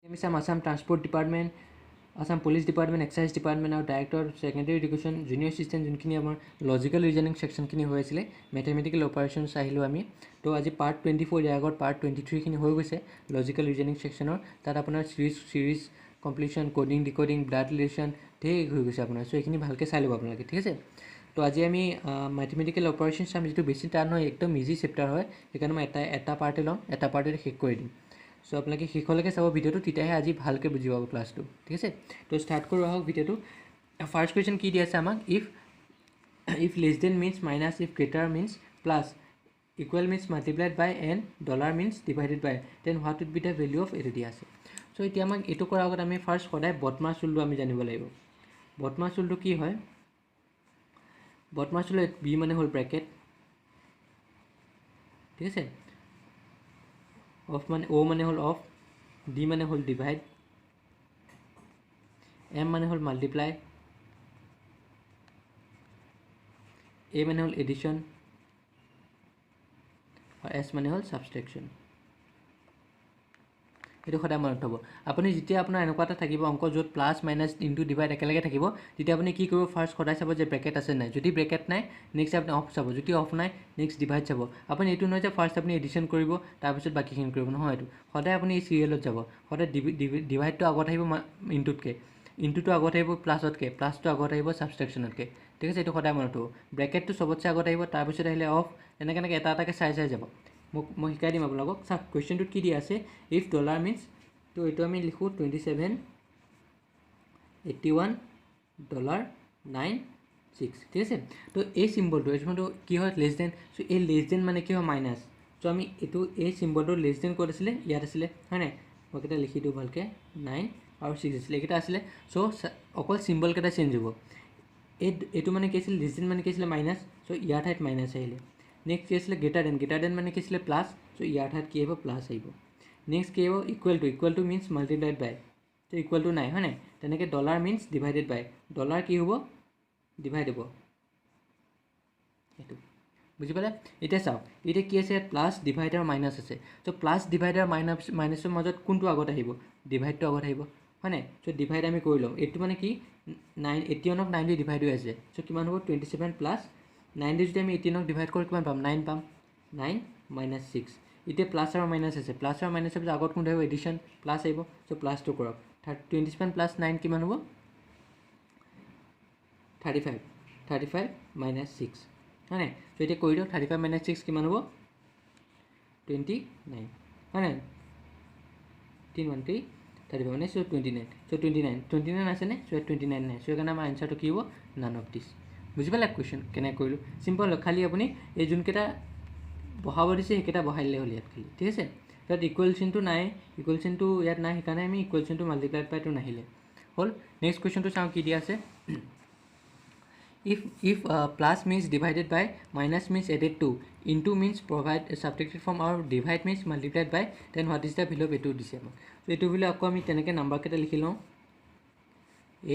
আমি চাম Assam transport department, Assam police department, excise department আৰু director secondary education junior assistant যোনখিনি আমাৰ লজিকেল ৰিজনিং ছেকশ্যনখিনি হৈ আছিলে, মেথমেটিকেল অপাৰেশ্যনছ আহিলোঁ আমি। তো আজি পাৰ্ট 24, ইয়াৰ আগত পাৰ্ট 23খিনি হৈ গৈছে লজিকেল ৰিজনিং ছেকশ্যনৰ। তাত আপোনাৰ series completion, coding decoding, blood relation ঢেৰ হৈ গৈছে আপোনাৰ। চ' এইখিনি ভালকৈ চাই ল'ব আপোনালোকে, ঠিক আছে। তো আজি আমি মেথমেটিকেল অপাৰেশ্যন চাম, যিটো বেছি টান হয়, একদম ইজি চেপ্টাৰ হয়। সেইকাৰণে মই এটা পাৰ্টে ল'ম, এটা পাৰ্টে শেষ কৰি দিম। চ' আপোনালোকে শেষলৈকে চাব ভিডিঅ'টো, তেতিয়াহে আজি ভালকৈ বুজি পাব ক্লাছটো, ঠিক আছে। তো ষ্টাৰ্ট কৰোঁ আহক ভিডিঅ'টো। ফাৰ্ষ্ট কুৱেশ্যন কি দি আছে আমাক, if less then means minus, if greater means plus, equal means multiplied by and dollar means divided by, then what would be the value of এইটো দি আছে। চ' এতিয়া আমাক এইটো কৰাৰ আগত আমি ফাৰ্ষ্ট সদায় বদমাছ ৰুলটো আমি জানিব লাগিব। বদমাছ ৰুলটো কি হয়, বদমাছ ৰুল বি মানে হ'ল ব্ৰেকেট, ঠিক আছে। অফ মানে অ' মানে হ'ল অফ, ডি মানে হ'ল ডিভাইড, এম মানে হ'ল মাল্টিপ্লাই, এ মানে হ'ল এডিশ্যন, আৰু এছ মানে হ'ল ছাবষ্ট্ৰেকশ্যন। এইটো সদায় মনত থ'ব। আপুনি যেতিয়া আপোনাৰ এনেকুৱা এটা থাকিব অংক য'ত প্লাছ মাইনাছ ইনটু ডিভাইড একেলগে থাকিব, তেতিয়া আপুনি কি কৰিব, ফাৰ্ষ্ট সদায় চাব যে ব্ৰেকেট আছে নাই। যদি ব্ৰেকেট নাই, নেক্সট আপুনি অফ চাব, যদি অফ নাই নেক্সট ডিভাইড চাব। আপুনি এইটো নহয় যে ফাৰ্ষ্ট আপুনি এডিশ্যন কৰিব তাৰপিছত বাকীখিনি কৰিব, নহয়। এইটো সদায় আপুনি এই চিৰিয়েলত যাব। সদায় ডিভাইডটো আগত আহিব ইনটুতকৈ, ইনটুটো আগত আহিব প্লাছতকৈ, প্লাছটো আগত আহিব ছাবষ্ট্ৰেকশ্যনতকৈ, ঠিক আছে। এইটো সদায় মনত থ'ব। ব্ৰেকেটটো চবতছে আগত আহিব, তাৰপিছত আহিলে অফ, এনেকৈ এটা এটাকৈ চাই যাব। মই শিকাই দিম আপোনালোকক। চাওক কুৱেশ্যনটোত কি দি আছে, ইফ ডলাৰ মিনছ, তো এইটো আমি লিখোঁ $2781.96, ঠিক আছে। তো এই চিম্বলটো এইটো কি হয়, লেছ দেন। চ' এই লেছ দেন মানে কি হয়, মাইনাছ। চ' আমি এইটো এই চিম্বলটো লেছ দেন ক'ত আছিলে, ইয়াত আছিলে, হয় নাই। মই কেইটা লিখি দিওঁ ভালকৈ, 9 আৰু 6 আছিলে, এইকেইটা আছিলে। চ' অকল চিম্বলকেইটা চেঞ্জ হ'ব। এইটো মানে কি আছিলে, লেছ দেন মানে কি আছিলে, মাইনাছ। চ' ইয়াৰ ঠাইত মাইনাছ আহিলে। নেক্সট কি আছিলে, গ্ৰেটাৰ দেন মানে কি আছিলে, প্লাছ। চ' ইয়াৰ ঠাইত কি আহিব, প্লাছ আহিব। নেক্সট কি আহিব, ইকুৱেল টু মিনছ মাল্টিপ্লাইড বাই। ত' ইকুৱেলটো নাই, হয় নাই। তেনেকৈ ডলাৰ মিনছ ডিভাইডেড বাই, ডলাৰ কি হ'ব, ডিভাইড হ'ব। এইটো বুজি পালে। এতিয়া চাওক, এতিয়া কি আছে, প্লাছ ডিভাইড আৰু মাইনাছ আছে। চ' প্লাছ ডিভাইড আৰু মাইনাছৰ মাজত কোনটো আগত আহিব, ডিভাইডটো আগত আহিব, হয় নাই। চ' ডিভাইড আমি কৰি ল'ম। এইটো মানে কি, 81ক 9 দি ডিভাইড হৈ আছে। চ' কিমান হ'ব, 27 প্লাছ 9 দি যদি আমি 18ক ডিভাইড কৰোঁ কিমান পাম, 9 পাম। 9 মাইনাছ 6। এতিয়া প্লাছ আৰু মাইনাছ আছে, প্লাছ আৰু মাইনাছৰ পিছত আগত কোনটো আহিব, এডিশ্যন, প্লাছ আহিব। চ' প্লাছটো কৰক। 27 প্লাছ 9 কিমান হ'ব, 35 মাইনাছ 6, হয় নাই। চ' এতিয়া কৰি দিয়ক, 35 মাইনাছ 6 কিমান হ'ব, 29, হয় নাই। 3 1 3 35 মানে চ' 29। চ' 29 আছেনে, চ' 29 নাই। চ' সেইকাৰণে আমাৰ এনচাৰটো কি হ'ব, নান অফ দিছ। বুজি পালে কুৱেশ্যন কেনেকৈ কৰিলোঁ, চিম্পল। খালি আপুনি এই যোনকেইটা বহাব দিছে সেইকেইটা বহাই দিলে হ'ল ইয়াত খালি, ঠিক আছে। তাত ইকুৱেল চিনটো নাই, ইকুৱেল চিনটো ইয়াত নাই, সেইকাৰণে আমি ইকুৱেল চিনটো মাল্টিপ্লাইড বাইটো নাহিলে হ'ল। নেক্সট কুৱেশ্যনটো চাওঁ কি দিয়া আছে। If plus means divided by, minus means added to, into means provide subtracted from, or divide means multiplied by, then what is the value of এইটো দিছে আমাক। চ' এইটো বুলি আকৌ আমি তেনেকৈ নাম্বাৰকেইটা লিখি লওঁ,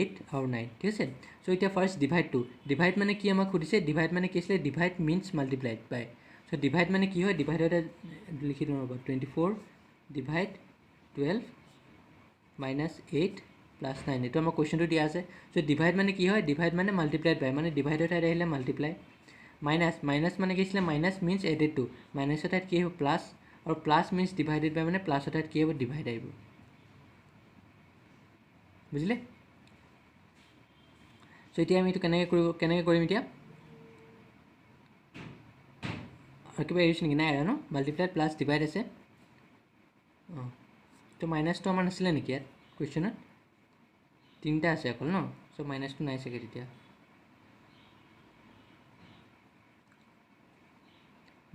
8 আৰু 9, ঠিক আছে। চ' এতিয়া ফাৰ্ষ্ট ডিভাইডটো, ডিভাইড মানে কি আমাক সুধিছে, ডিভাইড মানে কি আছিলে, ডিভাইড মিনছ মাল্টিপ্লাইড বাই। চ' ডিভাইড মানে কি হয়, ডিভাইডতে লিখি দিওঁ ৰ'ব, 24 ডিভাইড 12 মাইনাছ 8 প্লাছ 9, এইটো আমাৰ কুৱেশ্যনটো দিয়া আছে। চ' ডিভাইড মানে কি হয়, ডিভাইড মানে মাল্টিপ্লাইড বাই, মানে ডিভাইডৰ ঠাইত আহিলে মাল্টিপ্লাই। মাইনাছ মানে কি আছিলে, মাইনাছ মিনছ এডেড টু, মাইনাছৰ ঠাইত কি আহিব, প্লাছ। আৰু প্লাছ মিনছ ডিভাইডেড বাই মানে প্লাছৰ ঠাইত কি আহিব, ডিভাইড আহিব। বুজিলে। চ' এতিয়া আমি এইটো কেনেকৈ কৰিম এতিয়া, আৰু কিবা এৰিছোঁ নেকি, নাই এৰা ন, মাল্টিপ্লাইড প্লাছ ডিভাইড আছে। অঁ, তো মাইনাছটো আমাৰ নাছিলে নেকি ইয়াত কুৱেশ্যনত, 3টা আছে অকল ন। চ' মাইনাছটো নাই চাগে তেতিয়া,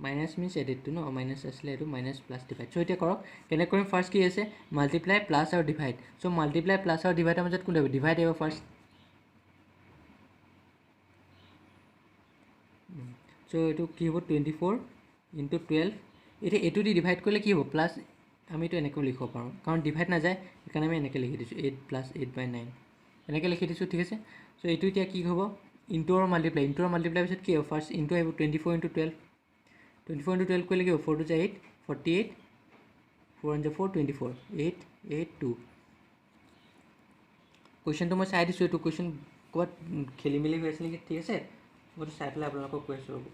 মাইনাছ মিনছ এডেডটো ন, মাইনাছ আছিলে এইটো, মাইনাছ প্লাছ ডিভাইড। চ' এতিয়া কৰক কেনেকৈ কৰিম, ফাৰ্ষ্ট কি আছে, মাল্টিপ্লাই প্লাছ আৰু ডিভাইড। চ' মাল্টিপ্লাই প্লাছ আৰু ডিভাইডৰ মাজত কোনটো আহিব, ডিভাইড আহিব ফাৰ্ষ্ট। চ' এইটো কি হ'ব, 24 ইনটু 12। এতিয়া এইটো দি ডিভাইড কৰিলে কি হ'ব, প্লাছ। আমি এইটো এনেকৈ লিখিব পাৰোঁ, কাৰণ ডিভাইড নাযায়, সেইকাৰণে আমি এনেকৈ লিখি দিছোঁ, 8 + 8/9 এনেকৈ লিখি দিছোঁ, ঠিক আছে। চ' এইটো এতিয়া কি হ'ব, ইনটু আৰু মাল্টিপ্লাই, পিছত কি হ'ব, ফাৰ্ষ্ট ইনটু আহিব, 24 × 12 কৰিলে কি হ'ব, 4 × 2 = 8, 48 4 1 4 24 8 8 2 কুৱেশ্যনটো মই চাই দিছোঁ এইটো কুৱেশ্যন ক'ৰবাত খেলি মেলি হৈ আছে নেকি ঠিক আছে মইতো চাই পেলাই আপোনালোকক কৈ আছোঁ ৰ'ব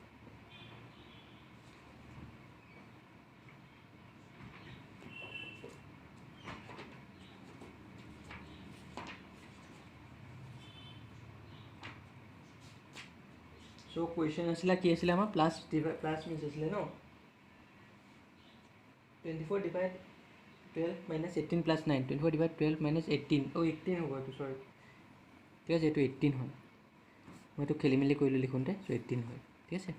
চ' কুৱেশ্যন আছিলে কি আছিলে আমাৰ প্লাছ মিনছ আছিলে ন 24 divide 12 minus 18 plus 9 24 divided 12 minus 18 oh 18 होगा तो सॉरी ठीक है तो 18 হয় মই তো খেলি মেলি কৰিলোঁ লিখোঁতে চ' 18 হয় ঠিক আছে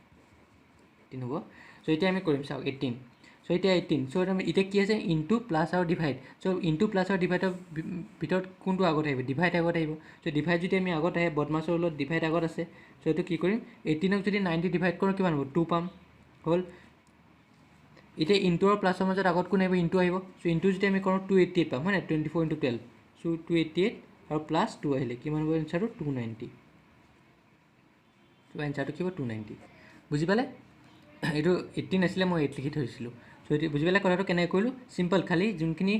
18 হ'ব চ' এতিয়া আমি কৰিম চাওক 18 চ' এতিয়া 18 চ' এতিয়া কি আছে ইনটু প্লাছ আৰু ডিভাইড চ' ইনটু প্লাছ আৰু ডিভাইডৰ ভিতৰত কোনটো আগত আহিব ডিভাইড আগত আহিব চ' ডিভাইড যদি আমি আগত আহে বদমাছৰ ওলত ডিভাইড আগত আছে চ' এইটো কি কৰিম 18ক যদি 90 ডিভাইড কৰোঁ কিমান হ'ব 2 পাম হ'ল এতিয়া ইনটু আৰু প্লাছৰ মাজত আগত কোন আহিব ইনটু আহিব চ' ইনটু যদি আমি কৰোঁ 288 পাম হয় নাই 24 ইনটু 12 চ' 288 আৰু প্লাছ 2 আহিলে কিমান হ'ব এনচাৰটো 290 চ' এনচাৰটো কি হ'ব 290 বুজি পালে এইটো 18 আছিলে মই 8 লিখি থৈছিলোঁ চ' এইটো বুজি পালে কথাটো কেনেকৈ কৰিলোঁ চিম্পল খালি যোনখিনি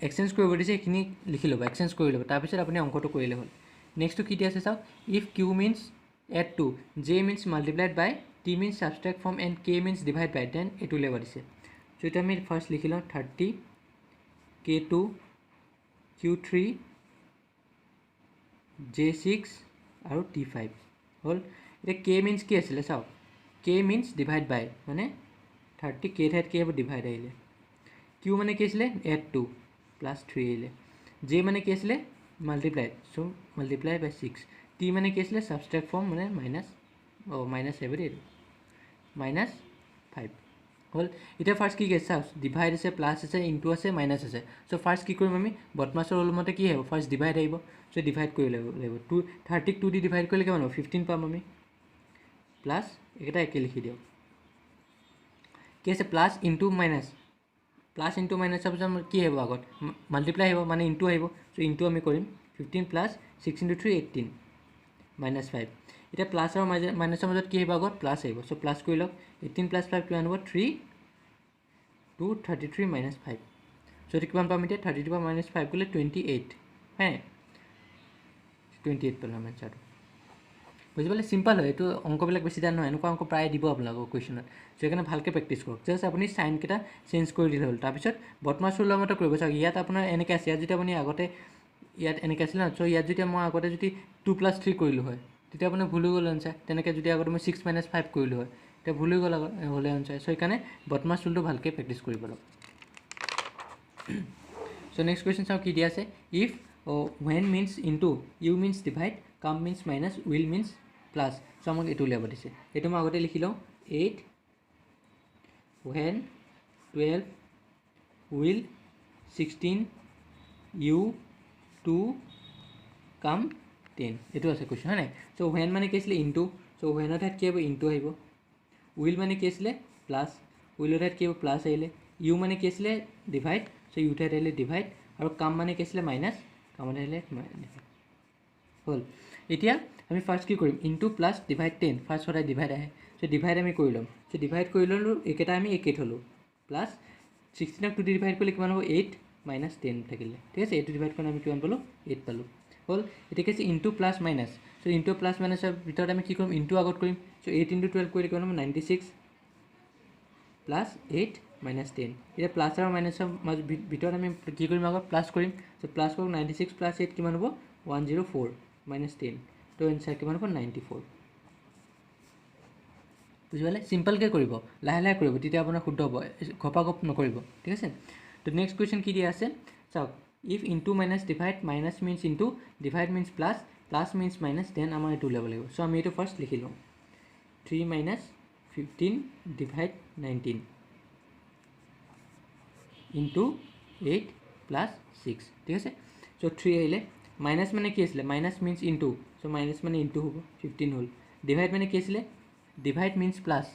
এক্সচেঞ্জ কৰিব দিছে সেইখিনি লিখি ল'ব এক্সচেঞ্জ কৰি ল'ব তাৰপিছত আপুনি অংকটো কৰিলে হ'ল নেক্সটটো কি দিয়া আছে চাওক if Q means add to J means multiplied by T means subtract from and K means divide by then এইটো উলিয়াব দিছে চ' এতিয়া আমি ফাৰ্ষ্ট লিখি লওঁ 30 K2 Q3 J6 আৰু T5 হ'ল এতিয়া K মিনছ কি আছিলে চাওক K মিনছ ডিভাইড বাই মানে 30 K ঠাইত কি হ'ব ডিভাইড আহিলে Q মানে কি আছিলে এড 2 প্লাছ 3 আহিলে J মানে কি আছিলে মাল্টিপ্লাইড চ' মাল্টিপ্লাই বাই 6 T মানে কি আছিলে ছাবষ্ট্ৰেক্ট ফ্ৰম মানে মাইনাছ আহিব দেই মাইনাছ 5 হ'ল এতিয়া ফাৰ্ষ্ট কি আছে চাওক ডিভাইড আছে প্লাছ আছে ইনটু আছে মাইনাছ আছে চ' ফাৰ্ষ্ট কি কৰিম আমি বদমাছৰ ৰুলমতে কি আহিব ফাৰ্ষ্ট ডিভাইড আহিব চ' ডিভাইড কৰি লাগিব 30ক 2 দি ডিভাইড কৰিলে কিমান হ'ব 15 পাম আমি প্লাছ এইকেইটা একে লিখি দিয়ক কি আছে প্লাছ ইনটু মাইনাছৰ পিছত কি আহিব আগত মাল্টিপ্লাই আহিব মানে ইনটু আহিব চ' ইনটু আমি কৰিম 15 প্লাছ 6 ইনটু 3 18 মাইনাছ 5 এতিয়া প্লাছ আৰু মাইনাছৰ মাজত কি আহিব আগত প্লাছ আহিব চ' প্লাছ কৰি লওক 18 প্লাছ 5 কিমান হ'ব 3 233 মাইনাছ 5 চ' এইটো কিমান পাম এতিয়া 32 পৰা মাইনাছ 5 গ'লে 28 হে 28 পালোঁ এনচাৰটো বুজি পালে চিম্পল হয় এইটো অংকবিলাক বেছি টান নহয় এনেকুৱা অংক প্ৰায় দিব আপোনালোকক কুৱেশ্যনত চ' সেইকাৰণে ভালকৈ প্ৰেক্টিছ কৰক জাষ্ট আপুনি চাইনকেইটা চেঞ্জ কৰি দিলে হ'ল তাৰপিছত বদমাছ ৰুলৰ মতে কৰিব চাওক ইয়াত আপোনাৰ এনেকৈ আছে ইয়াত যদি আপুনি আগতে ইয়াত এনেকৈ আছিলে ন চ' ইয়াত যদি মই আগতে যদি 2 + 3 কৰিলোঁ হয় তেতিয়া আপোনাৰ ভুল হৈ গ'ল আনচাৰ তেনেকৈ যদি আগতে মই 6 - 5 কৰিলোঁ হয় তেতিয়া ভুল হৈ গ'ল হ'লে আনচাৰ চ' সেইকাৰণে বদমাছ ৰুলটো ভালকৈ প্ৰেক্টিছ কৰিব লাগিব চ' নেক্সট কুৱেশ্যন চাওঁ কি দিয়া আছে if when means into u means divide come means minus will means plus চ' আমাক এইটো উলিয়াব দিছে এইটো মই আগতে লিখি লওঁ 8 when 12 will 16 u 2 come 10 এইটো আছে কুৱেশ্যন হয় নাই চ' when মানে কি আছিলে ইনটু চ' whenৰ ঠাইত কি হ'ব ইনটু আহিব will মানে কি আছিলে প্লাছ willৰ ঠাইত কি হ'ব প্লাছ আহিলে u মানে কি আছিলে ডিভাইড চ' u ঠাইত আহিলে ডিভাইড আৰু কাম মানে কি আছিলে মাইনাছ কামত আহিলে হ'ল এতিয়া আমি ফাৰ্ষ্ট কি কৰিম ইনটু প্লাছ ডিভাইড 10 ফাৰ্ষ্ট সদায় ডিভাইড আহে চ' ডিভাইড আমি কৰি ল'ম চ' ডিভাইড কৰি ল'লোঁ এইকেইটা আমি একেই থ'লোঁ প্লাছ 16ক 2 দি ডিভাইড কৰিলে কিমান হ'ব 8 মাইনাছ 10 থাকিলে ঠিক আছে এইটো ডিভাইড কৰি আমি কিমান পালোঁ 8 পালোঁ হ'ল এতিয়া কি আছে ইনটু প্লাছ মাইনাছ চ' ইনটু প্লাছ মাইনাছৰ ভিতৰত আমি কি কৰিম ইনটু আগত কৰিম চ' 8 × 12 কৰিলে কিমান হ'ব 96 প্লাছ 8 মাইনাছ 10 এতিয়া প্লাছ আৰু মাইনাছৰ ভিতৰত আমি কি কৰিম আগত প্লাছ কৰিম চ' প্লাছ কৰক 96 প্লাছ 8 কিমান হ'ব 104 মাইনাছ 10 তো এনচাৰ কিমান হ'ব 94 বুজি পালে চিম্পলকৈ কৰিব লাহে লাহে কৰিব তেতিয়া আপোনাৰ শুদ্ধ হ'ব ঘপাঘপ নকৰিব ঠিক আছে তো নেক্সট কুৱেশ্যন কি দিয়া আছে চাওক if into minus divide minus means into divide means plus plus means minus then আমাৰ এইটো উলিয়াব লাগিব চ' আমি এইটো ফাৰ্ষ্ট লিখি লওঁ 3 মাইনাছ 15 ডিভাইড 19 ইনটু 8 প্লাছ 6 ঠিক আছে চ' 3 আহিলে মাইনাছ মানে কি আছিলে মাইনাছ মিনছ ইনটু চ' মাইনাছ মানে ইনটু হ'ব 15 হ'ল ডিভাইড মানে কি আছিলে ডিভাইড মিনছ প্লাছ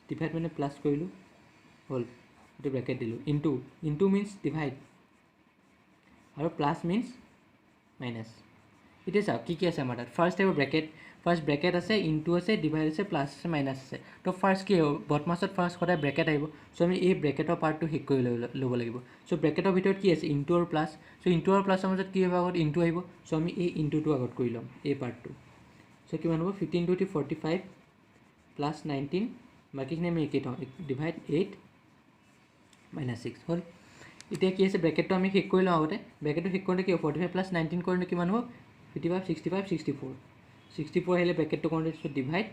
ডিভাইড মানে প্লাছ কৰিলোঁ হ'ল এইটো ব্ৰেকেট দিলোঁ ইনটু মিনছ ডিভাইড আৰু প্লাছ মিনছ মাইনাছ এতিয়া চাওক কি আছে আমাৰ তাত ফাৰ্ষ্ট আহিব ব্ৰেকেট ফাৰ্ষ্ট ব্ৰেকেট আছে ইনটু আছে ডিভাইড আছে প্লাছ আছে মাইনাছ আছে তো ফাৰ্ষ্ট কি হ'ব বদমাছত ফাৰ্ষ্ট সদায় ব্ৰেকেট আহিব চ' আমি এই ব্ৰেকেটৰ পাৰ্টটো শেষ কৰি ল'ব লাগিব চ' ব্ৰেকেটৰ ভিতৰত কি আছে ইনটু আৰু প্লাছ চ' ইনটু আৰু প্লাছৰ মাজত কি হ'ব আগত ইনটু আহিব চ' আমি এই ইনটুটো আগত কৰি ল'ম এই পাৰ্টটো চ' কিমান হ'ব 15 টু 45 প্লাছ 19 বাকীখিনি আমি একেই থওঁ ডিভাইড 8 মাইনাছ 6 হ'ল এতিয়া কি আছে ব্ৰেকেটটো আমি শেষ কৰি লওঁ আগতে ব্ৰেকেটটো শেষ কৰোঁতে কি হ'ব 45 প্লাছ 19 কৰোঁতে কিমান হ'ব 55 65 64 64 আহিলে ব্ৰেকেটটো কৰোঁতে পিছত ডিভাইড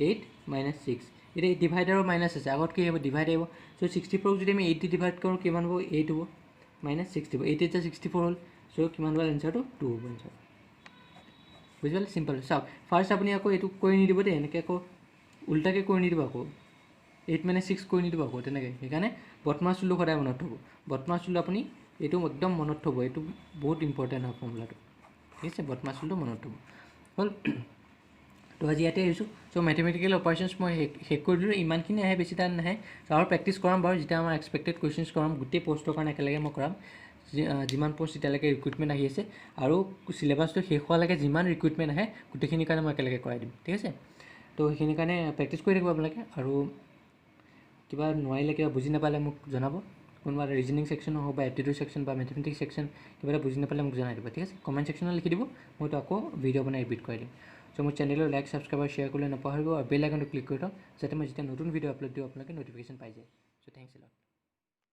8 মাইনাছ 6 এতিয়া ডিভাইড আৰু মাইনাছ আছে আগত কি আহিব ডিভাইড আহিব চ' 64ক যদি আমি 8 দি ডিভাইড কৰোঁ কিমান হ'ব 8 হ'ব মাইনাছ 6 হ'ব 8 এতিয়া 64 হ'ল চ' কিমান হ'ল এনচাৰটো 2 হ'ব এনচাৰ বুজি পালে চিম্পল চাওক ফাৰ্ষ্ট আপুনি আকৌ এইটো কৰি নিদিব দেই এনেকৈ আকৌ উল্টাকৈ কৰি নিদিব আকৌ 8 - 6 কৰি নিদিব আকৌ তেনেকৈ সেইকাৰণে বদমাছ ৰুলটো সদায় মনত থ'ব বদমাছ ৰুল আপুনি এইটো একদম মনত থ'ব এইটো বহুত ইম্পৰ্টেণ্ট হয় ফৰ্মুলাটো ঠিক আছে বদমাছ ৰুলটো মনত থ'ব হ'ল তো আজি ইয়াতে আহিছোঁ চ' মেথমেটিকেল অপাৰেশ্যনছ মই শেষ কৰি দিলোঁ ইমানখিনি আহে বেছি টাইম নাহে আৰু প্ৰেক্টিছ কৰাম বাৰু যেতিয়া আমাৰ এক্সপেক্টেড কুৱেশ্যনছ কৰাম গোটেই পষ্টৰ কাৰণে একেলগে মই কৰাম যিমান পষ্ট এতিয়ালৈকে ৰিক্ৰুইটমেণ্ট আহি আছে আৰু চিলেবাছটো শেষ হোৱালৈকে যিমান ৰিক্ৰুইটমেণ্ট আহে গোটেইখিনিৰ কাৰণে মই একেলগে কৰাই দিম ঠিক আছে তো সেইখিনিৰ কাৰণে প্ৰেক্টিছ কৰি থাকিব আপোনালোকে আৰু কিবা নোৱাৰিলে কিবা বুজি নাপালে মোক জনাব কোনোবা ৰিজনিং ছেকশ্যনো হওক বা এপ্টিটিউড ছেকশ্যন বা মেথমেটিক্স ছেকশ্যন কিবা এটা বুজি নাপালে মোক জনাই দিব ঠিক আছে কমেণ্ট ছেকশ্যনত লিখি দিব মইতো আকৌ ভিডিঅ' বনাই ৰিপিট কৰি দিম চ' মোৰ চেনেলৰ লাইক ছাবস্ক্ৰাইব আৰু শ্বেয়াৰ কৰিবলৈ নাপাহৰিব আৰু বেল আইকনটো ক্লিক কৰি থওক যাতে মই যেতিয়া নতুন ভিডিঅ' আপলোড দিওঁ আপোনালোকে ন'টিফিকেশ্যন পাই যায় চ' থেংকছ এ লট